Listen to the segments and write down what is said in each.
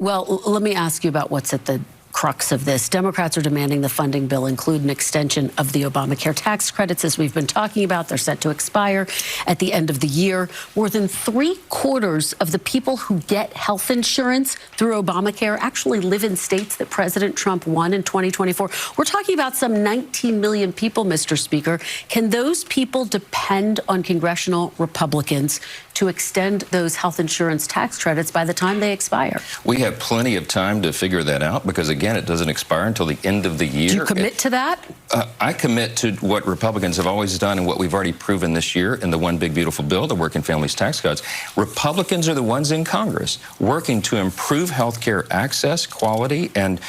Well, let me ask you about what's at the crux of this. Democrats are demanding the funding bill include an extension of the Obamacare tax credits, as we've been talking about. They're set to expire at the end of the year. More than 3/4 of the people who get health insurance through Obamacare actually live in states that President Trump won in 2024. We're talking about some 19 million people, Mr. Speaker. Can those people depend on congressional Republicans to extend those health insurance tax credits by the time they expire? We have plenty of time to figure that out because, again, it doesn't expire until the end of the year. Do you commit to that? I commit to what Republicans have always done and what we've already proven this year in the One Big Beautiful Bill, the Working Families Tax Cuts. Republicans are the ones in Congress working to improve health care access, quality, and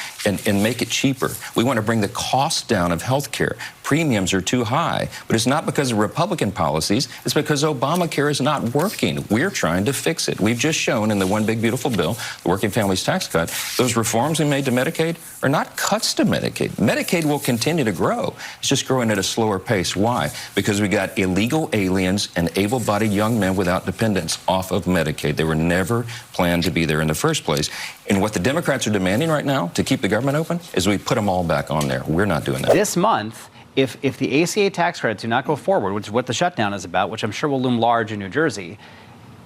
make it cheaper. We want to bring the cost down of health care. Premiums are too high, but it's not because of Republican policies. It's because Obamacare is not working. We're trying to fix it. We've just shown in the One Big Beautiful Bill, the Working Families Tax Cut, those reforms we made to Medicaid are not cuts to Medicaid. Medicaid will continue to grow. It's just growing at a slower pace. Why? Because we got illegal aliens and able-bodied young men without dependents off of Medicaid. They were never planned to be there in the first place. And what the Democrats are demanding right now to keep the government open is we put them all back on there. We're not doing that. This month, if the ACA tax credits do not go forward, which is what the shutdown is about, which I'm sure will loom large in New Jersey,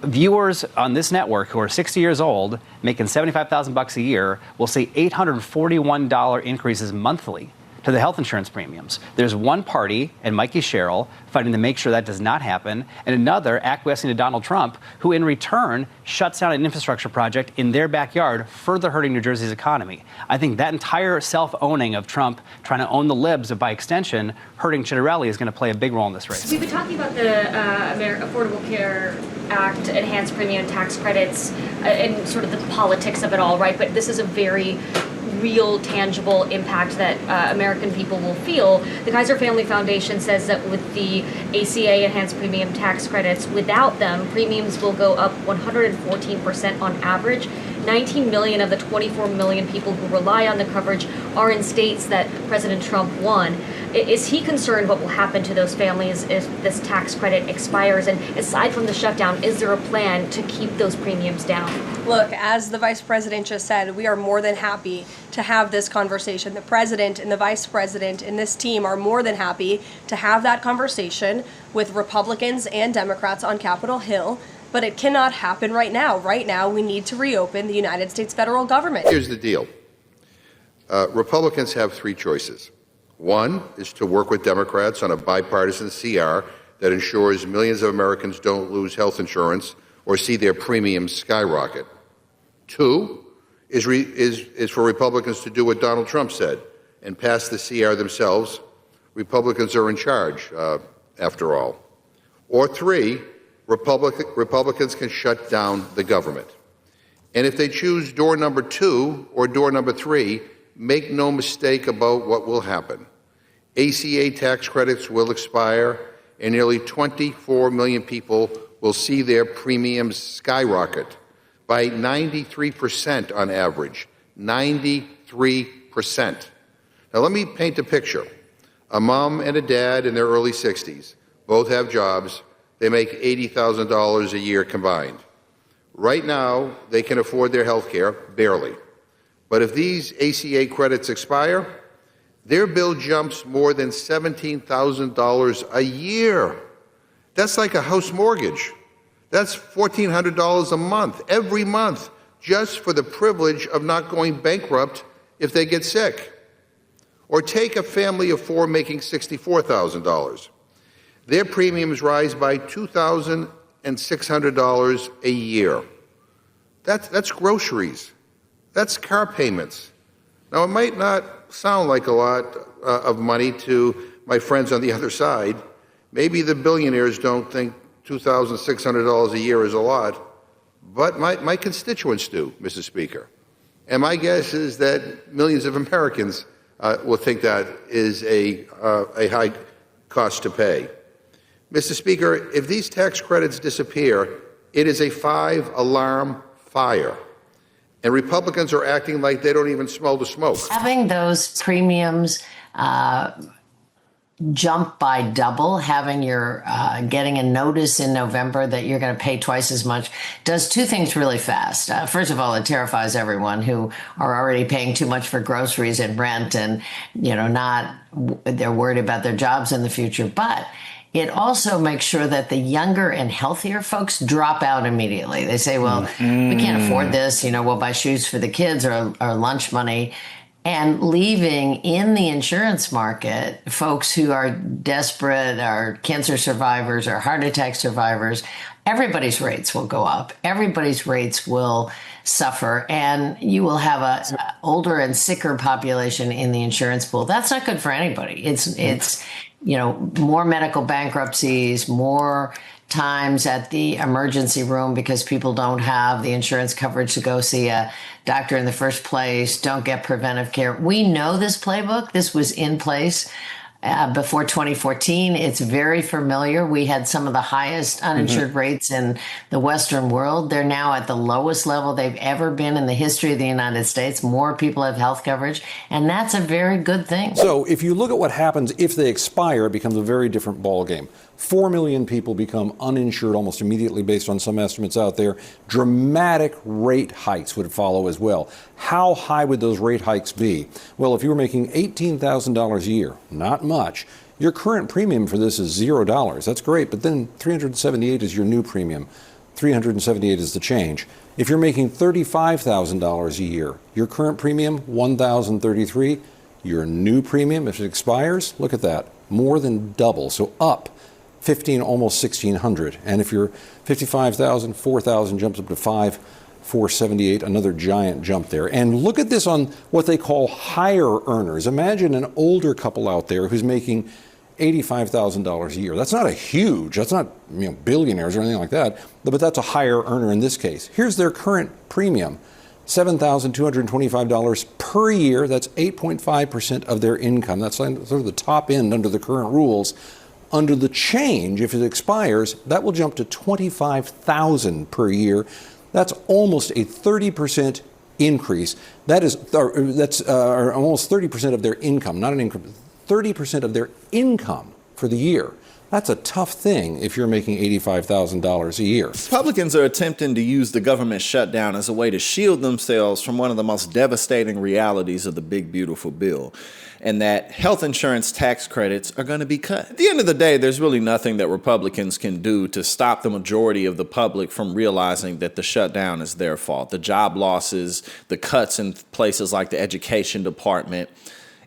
viewers on this network who are 60 years old, making $75,000 a year, will see $841 increases monthly to the health insurance premiums. There's one party, and Mikey Sherrill, fighting to make sure that does not happen, and another acquiescing to Donald Trump, who in return shuts down an infrastructure project in their backyard, further hurting New Jersey's economy. I think that entire self-owning of Trump trying to own the libs, and by extension, hurting Chitterelli, is going to play a big role in this race. We've been talking about the Affordable Care Act, enhanced premium tax credits, and sort of the politics of it all, right? But this is a very real, tangible impact that American people will feel. The Kaiser Family Foundation says that with the ACA enhanced premium tax credits, without them, premiums will go up 114% on average. 19 million of the 24 million people who rely on the coverage are in states that President Trump won. Is he concerned what will happen to those families if this tax credit expires? And aside from the shutdown, is there a plan to keep those premiums down? Look, as the Vice President just said, we are more than happy to have this conversation. The President and the Vice President and this team are more than happy to have that conversation with Republicans and Democrats on Capitol Hill. But it cannot happen right now. Right now, we need to reopen the United States federal government. Here's the deal. Republicans have three choices. One is to work with Democrats on a bipartisan CR that ensures millions of Americans don't lose health insurance or see their premiums skyrocket. Two is for Republicans to do what Donald Trump said and pass the CR themselves. Republicans are in charge, after all. Or three, Republicans can shut down the government. And if they choose door number two or door number three, make no mistake about what will happen. ACA tax credits will expire, and nearly 24 million people will see their premiums skyrocket by 93% on average. 93%. Now, let me paint a picture. A mom and a dad in their early 60s, both have jobs. They make $80,000 a year combined. Right now, they can afford their health care, barely. But if these ACA credits expire, their bill jumps more than $17,000 a year. That's like a house mortgage. That's $1,400 a month, every month, just for the privilege of not going bankrupt if they get sick. Or take a family of four making $64,000. Their premiums rise by $2,600 a year. That's groceries. That's car payments. Now, it might not sound like a lot of money to my friends on the other side. Maybe the billionaires don't think $2,600 a year is a lot, but my constituents do, Mr. Speaker. And my guess is that millions of Americans will think that is a high cost to pay. Mr. Speaker, if these tax credits disappear, it is a 5-alarm fire. And Republicans are acting like they don't even smell the smoke. Having those premiums jump by double, having your getting a notice in November that you're going to pay twice as much, does two things really fast. First of all, it terrifies everyone who are already paying too much for groceries and rent, and they're worried about their jobs in the future. But it also makes sure that the younger and healthier folks drop out immediately. They say, well, we can't afford this. We'll buy shoes for the kids or lunch money. And leaving in the insurance market folks who are desperate, are cancer survivors, or heart attack survivors, everybody's rates will go up. Everybody's rates will suffer, and you will have an older and sicker population in the insurance pool. That's not good for anybody. It's more medical bankruptcies, more times at the emergency room because people don't have the insurance coverage to go see a doctor in the first place, don't get preventive care. We know this playbook. This was in place before 2014. It's very familiar. We had some of the highest uninsured rates in the Western world. They're now at the lowest level they've ever been in the history of the United States. More people have health coverage, and that's a very good thing. So if you look at what happens if they expire, it becomes a very different ballgame. 4 million people become uninsured almost immediately based on some estimates out there. Dramatic rate hikes would follow as well. How high would those rate hikes be? Well, if you were making $18,000 a year, not much, your current premium for this is $0. That's great, but then $378 is your new premium. $378 is the change. If you're making $35,000 a year, your current premium, $1,033. Your new premium, if it expires, look at that, more than double, so up. 15, almost 1,600. And if you're 55,000, 4,000 jumps up to 5,478, another giant jump there. And look at this on what they call higher earners. Imagine an older couple out there who's making $85,000 a year. That's not that's not billionaires or anything like that, but that's a higher earner in this case. Here's their current premium, $7,225 per year. That's 8.5% of their income. That's sort of the top end under the current rules. Under the change, if it expires, that will jump to $25,000 per year. That's almost a 30% increase. That's almost 30% of their income, not an income, 30% of their income for the year. That's a tough thing if you're making $85,000 a year. Republicans are attempting to use the government shutdown as a way to shield themselves from one of the most devastating realities of the big, beautiful bill, and that health insurance tax credits are going to be cut. At the end of the day, there's really nothing that Republicans can do to stop the majority of the public from realizing that the shutdown is their fault. The job losses, the cuts in places like the education department,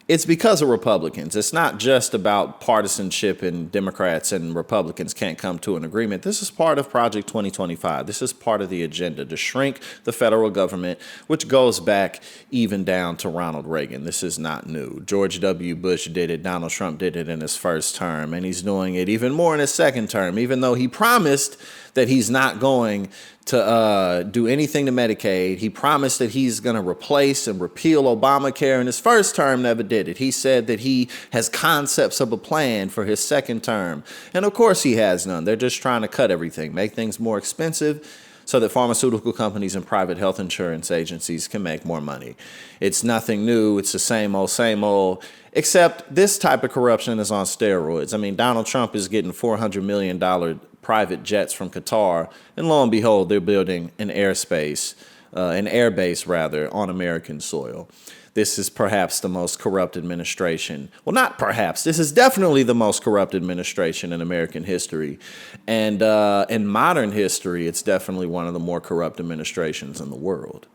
it's because of Republicans. It's not just about partisanship and Democrats and Republicans can't come to an agreement. This is part of Project 2025. This is part of the agenda to shrink the federal government, which goes back even down to Ronald Reagan. This is not new. George W. Bush did it. Donald Trump did it in his first term, and he's doing it even more in his second term, even though he promised that he's not going to do anything to Medicaid. He promised that he's going to replace and repeal Obamacare in his first term, never did it. He said that he has concepts of a plan for his second term. And of course he has none. They're just trying to cut everything, make things more expensive so that pharmaceutical companies and private health insurance agencies can make more money. It's nothing new. It's the same old, except this type of corruption is on steroids. I mean, Donald Trump is getting $400 million private jets from Qatar, and lo and behold, they're building an airbase on American soil. This is perhaps the most corrupt administration. Well, not perhaps. This is definitely the most corrupt administration in American history. And in modern history, it's definitely one of the more corrupt administrations in the world.